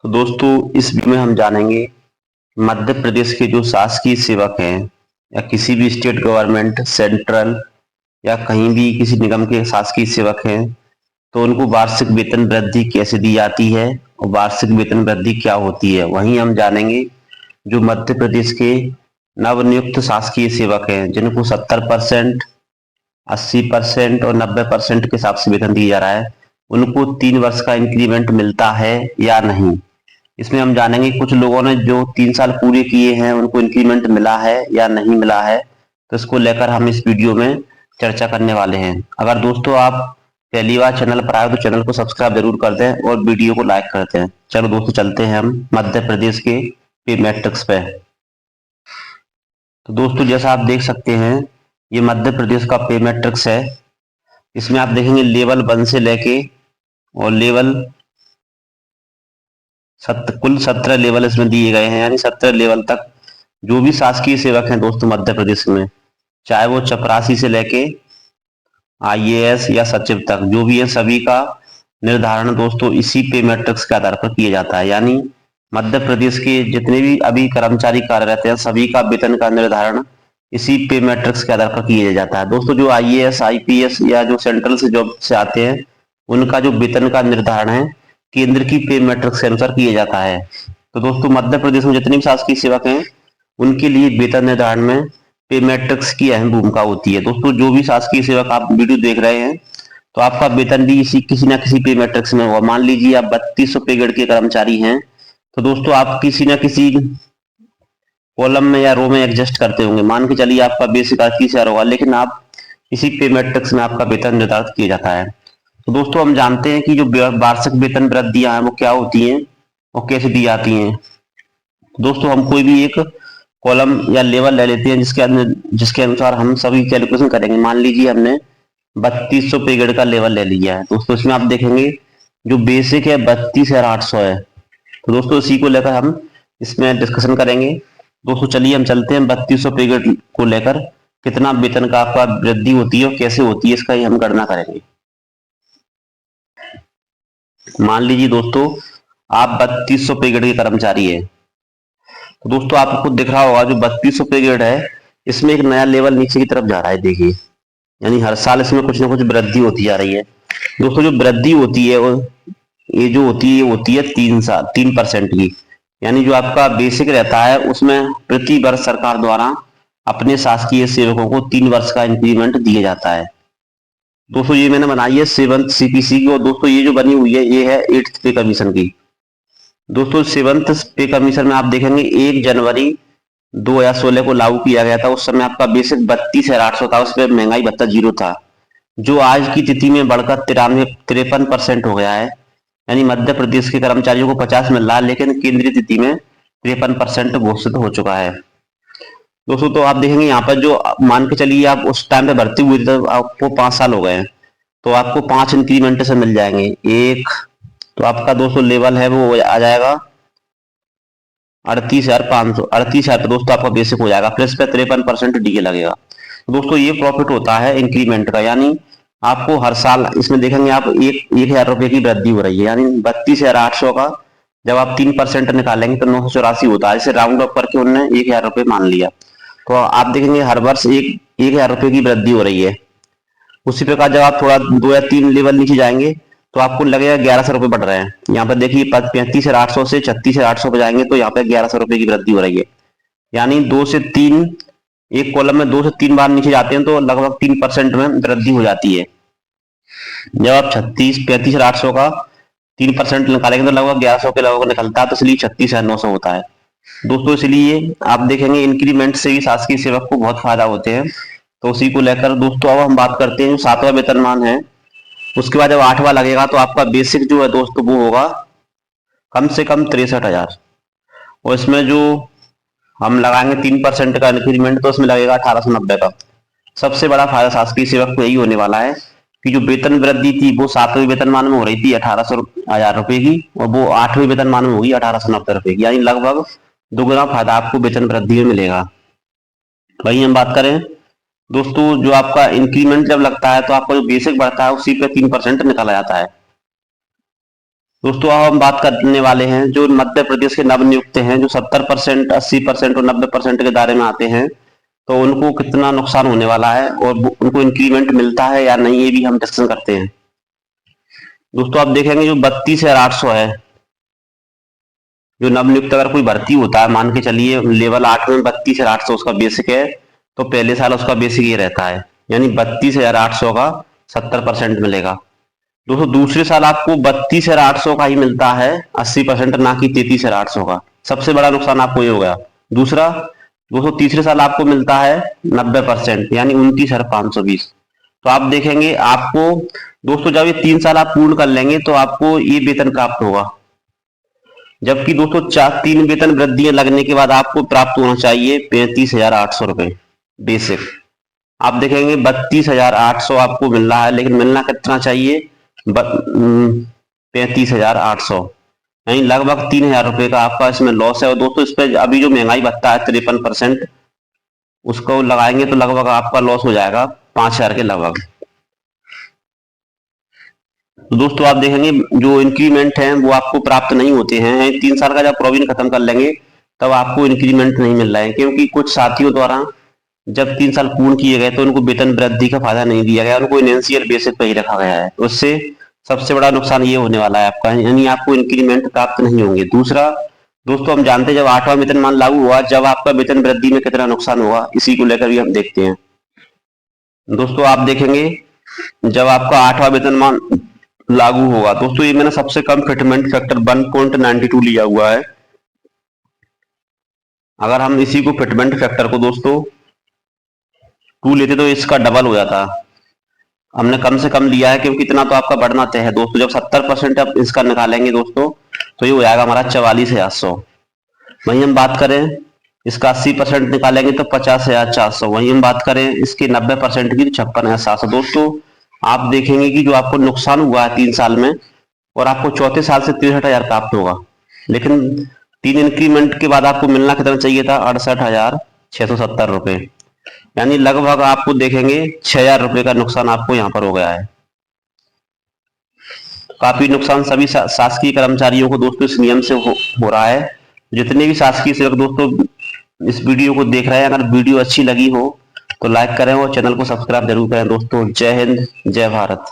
तो दोस्तों इस वीडियो में हम जानेंगे मध्य प्रदेश के जो शासकीय सेवक हैं या किसी भी स्टेट गवर्नमेंट सेंट्रल या कहीं भी किसी निगम के शासकीय सेवक हैं तो उनको वार्षिक वेतन वृद्धि कैसे दी जाती है और वार्षिक वेतन वृद्धि क्या होती है। वहीं हम जानेंगे जो मध्य प्रदेश के नवनियुक्त शासकीय सेवक हैं जिनको 70%, 80% और 90% के हिसाब से वेतन दिया जा रहा है, उनको 3 वर्ष का इंक्रीमेंट मिलता है या नहीं। इसमें हम जानेंगे कुछ लोगों ने जो 3 साल पूरे किए हैं उनको इंक्रीमेंट मिला है या नहीं मिला है, तो इसको लेकर हम इस वीडियो में चर्चा करने वाले हैं। अगर दोस्तों आप पहली बार चैनल पर आए तो चैनल को सब्सक्राइब जरूर कर दें और वीडियो को लाइक कर दें। चलो दोस्तों चलते हैं हम मध्य प्रदेश के पे मैट्रिक्स पे। तो दोस्तों जैसा आप देख सकते हैं ये मध्य प्रदेश का पे मैट्रिक्स है। इसमें आप देखेंगे लेवल 1 से लेके और लेवल कुल 17 लेवल इसमें दिए गए हैं, यानी 17 लेवल तक जो भी शासकीय सेवक हैं दोस्तों मध्य प्रदेश में, चाहे वो चपरासी से लेके आईएएस या सचिव तक जो भी है, सभी का निर्धारण दोस्तों इसी पे मैट्रिक्स के आधार पर किया जाता है। यानी मध्य प्रदेश के जितने भी अभी कर्मचारी कार्यरत हैं सभी का वेतन का निर्धारण इसी पे मैट्रिक्स के आधार पर किया जाता है। दोस्तों जो आईएएस आईपीएस या जो सेंट्रल से जॉब से आते हैं उनका जो वेतन का निर्धारण है केंद्र की पे मैट्रिक्स के अनुसार किया जाता है। तो दोस्तों मध्य प्रदेश में जितने भी शासकीय सेवक हैं उनके लिए वेतन निर्धारण में पे मैट्रिक्स की अहम भूमिका होती है। दोस्तों जो भी शासकीय सेवक आप वीडियो देख रहे हैं तो आपका वेतन भी इसी किसी ना किसी पे मैट्रिक्स में होगा। मान लीजिए आप 3200 पे ग्रेड के कर्मचारी हैं तो दोस्तों आप किसी ना किसी कॉलम में या रो में एडजस्ट करते होंगे। मान के चलिए आपका बेसिक 38,000 होगा, लेकिन आप इसी पे मैट्रिक्स में आपका वेतन निर्धारित किया जाता है। तो दोस्तों हम जानते हैं कि जो वार्षिक वेतन वृद्धियां हैं वो क्या होती हैं और कैसे दी जाती हैं। दोस्तों हम कोई भी एक कॉलम या लेवल ले लेते हैं जिसके अनुसार हम सभी कैलकुलेशन करेंगे। मान लीजिए हमने 3200 पे ग्रेड का लेवल ले लिया है दोस्तों, इसमें आप देखेंगे जो बेसिक है 32,800 है। तो दोस्तों इसी को लेकर हम इसमें डिस्कशन करेंगे। दोस्तों चलिए हम चलते हैं 3200 पे ग्रेड को लेकर कितना वेतन का आपका वृद्धि होती है और कैसे होती है इसका ही हम गणना करेंगे। मान लीजिए दोस्तों आप 3200 पे ग्रेड के कर्मचारी है, तो दोस्तों आपको दिख रहा होगा जो 3200 पे ग्रेड है इसमें एक नया लेवल नीचे की तरफ जा रहा है, देखिए, यानी हर साल इसमें कुछ ना कुछ वृद्धि होती जा रही है। दोस्तों जो वृद्धि होती है वो ये जो होती है 3% की। यानी जो आपका बेसिक रहता है उसमें प्रति वर्ष सरकार द्वारा अपने शासकीय सेवकों को 3 वर्ष का इंक्रीमेंट दिया जाता है। दोस्तों ये मैंने बनाई है 7th सीपीसी की, और दोस्तों ये जो बनी हुई है ये है 8th पे कमीशन की। दोस्तों 7th पे कमीशन में आप देखेंगे 1 जनवरी 2016 को लागू किया गया था। उस समय आपका बेसिक 32,800 था, उस पर महंगाई भत्ता 0 था, जो आज की तिथि में बढ़कर 53% हो गया है। यानी मध्य प्रदेश के कर्मचारियों को 50 मिल रहा है, लेकिन केंद्रीय तिथि में 53% घोषित हो चुका है। दोस्तों तो आप देखेंगे यहाँ पर जो मान के चलिए आप उस टाइम पे भर्ती हुई थी तो आपको 5 साल हो गए हैं, तो आपको 5 इंक्रीमेंट से मिल जाएंगे। एक तो आपका दोस्तों लेवल है वो आ जाएगा 38,500, 38,000 दोस्तों आपका बेसिक हो जाएगा, फिर इस पर 53% डीए लगेगा। दोस्तों ये प्रॉफिट होता है इंक्रीमेंट का, यानी आपको हर साल इसमें देखेंगे आप 1,000 रुपए की वृद्धि हो रही है। यानी 32,800 का जब आप 3% निकालेंगे तो 984 होता है। इसे राउंड अप करके उन्होंने 1,000 रुपए मान लिया, तो आप देखेंगे हर वर्ष 1,000 रुपए की वृद्धि हो रही है। उसी प्रकार जब आप थोड़ा 2 या 3 लेवल नीचे जाएंगे तो आपको लगेगा 1,100 रुपए बढ़ रहे हैं। यहाँ पर देखिए 35,800 से 36,800 पे जाएंगे तो यहाँ पे 1,100 रुपए की वृद्धि हो रही है। यानी 2 से 3, एक कॉलम में 2 से 3 बार नीचे जाते हैं तो लगभग 3% में वृद्धि हो जाती है। जब आप 35,800 का 3% निकालेंगे तो लगभग 1,100 के लगभग निकलता है, तो इसलिए 36,900 होता है। दोस्तों इसलिए आप देखेंगे इंक्रीमेंट से भी शासकीय सेवक को बहुत फायदा होते हैं। तो उसी को लेकर दोस्तों अब हम बात करते हैं जो 7वां वेतनमान है, उसके बाद जब 8वां लगेगा तो आपका बेसिक जो है दोस्तों वो होगा कम से कम 63,000, और इसमें जो हम लगाएंगे 3% का इंक्रीमेंट तो इसमें लगेगा 1,890 का। सबसे बड़ा फायदा शासकीय सेवक को यही होने वाला है कि जो वेतन वृद्धि थी वो 7वें वेतनमान में हो रही थी 18,000 रुपए की, और वो 8वें वेतनमान में होगी 1,890 रुपए की, यानी लगभग दोगुना फायदा आपको वेतन वृद्धि में मिलेगा। वही हम बात करें दोस्तों जो आपका इंक्रीमेंट जब लगता है तो आपका जो बेसिक बढ़ता है उसी पे 3% निकाला जाता है। दोस्तों अब हम बात करने वाले हैं जो मध्य प्रदेश के नवनियुक्त हैं, जो 70%, 80% और 90% के दायरे में आते हैं, तो उनको कितना नुकसान होने वाला है और उनको इंक्रीमेंट मिलता है या नहीं, ये भी हम डिस्कशन करते हैं। दोस्तों आप देखेंगे जो 32,800 है, जो नवनियुक्त अगर कोई भर्ती होता है, मान के चलिए लेवल 8 में 32,800 उसका बेसिक है, तो पहले साल उसका बेसिक ये रहता है, यानी 32,800 का 70% मिलेगा। दोस्तों दूसरे साल आपको 32,800 का ही मिलता है 80%, ना कि 33,800 का। सबसे बड़ा नुकसान आपको ये हो गया। दूसरा दोस्तों तीसरे साल आपको मिलता है 90%, यानी 29,520। तो आप देखेंगे आपको दोस्तों जब ये 3 साल आप पूर्ण कर लेंगे तो आपको ये वेतन प्राप्त होगा, जबकि दोस्तों 3 वेतन वृद्धियां लगने के बाद आपको प्राप्त होना चाहिए 35,800 रुपए बेसिक। आप देखेंगे 32,800 आपको मिल रहा है, लेकिन मिलना कितना चाहिए? 35,800, यानी लगभग 3,000 रुपए का आपका इसमें लॉस है। और दोस्तों इस पर अभी जो महंगाई भत्ता है 53%, उसको लगाएंगे तो लगभग आपका लॉस हो जाएगा 5,000 के लगभग। तो दोस्तों आप देखेंगे जो इंक्रीमेंट है वो आपको प्राप्त नहीं होते हैं। 3 साल का जब प्रोविजन खत्म कर लेंगे तब आपको इंक्रीमेंट नहीं मिल रहा है, क्योंकि कुछ साथियों द्वारा जब 3 साल पूर्ण किए गए तो उनको वेतन वृद्धि का फायदा नहीं दिया गया, उनको इनेंशियल बेसिस पर ही रखा गया है। उससे सबसे बड़ा नुकसान ये होने वाला है आपका, यानी आपको इंक्रीमेंट प्राप्त नहीं होंगे। दूसरा दोस्तों हम जानते हैं जब 8वां वेतनमान लागू हुआ, जब आपका वेतन वृद्धि में कितना नुकसान हुआ, इसी को लेकर भी हम देखते हैं। दोस्तों आप देखेंगे जब आपका 8वां वेतनमान लागू होगा, दोस्तों ये मैंने सबसे कम फिटमेंट फैक्टर 1.92 लिया हुआ है। अगर हम इसी को फिटमेंट फैक्टर को दोस्तों 2 लेते तो इसका डबल हो जाता। हमने कम से कम लिया है क्योंकि इतना तो आपका बढ़ना तय है दोस्तों। जब 70% आप इसका निकालेंगे दोस्तों तो ये हो जाएगा हमारा 44,800। वहीं हम बात करें इसका 80% निकालेंगे तो 50,400। वहीं हम बात करें इसके 90% की तो 56,700। दोस्तों आप देखेंगे कि जो आपको नुकसान हुआ है 3 साल में, और आपको चौथे साल से 63,000 प्राप्त होगा, लेकिन 3 इंक्रीमेंट के बाद आपको मिलना कितना चाहिए था? 68,670 रुपए, यानी लगभग आपको देखेंगे 6,000 रुपए का नुकसान आपको यहाँ पर हो गया है। काफी नुकसान सभी शासकीय कर्मचारियों को दोस्तों इस नियम से हो रहा है। जितने भी शासकीय सेवक दोस्तों इस वीडियो को देख रहे हैं, अगर वीडियो अच्छी लगी हो तो लाइक करें और चैनल को सब्सक्राइब जरूर करें दोस्तों। जय हिंद, जय भारत।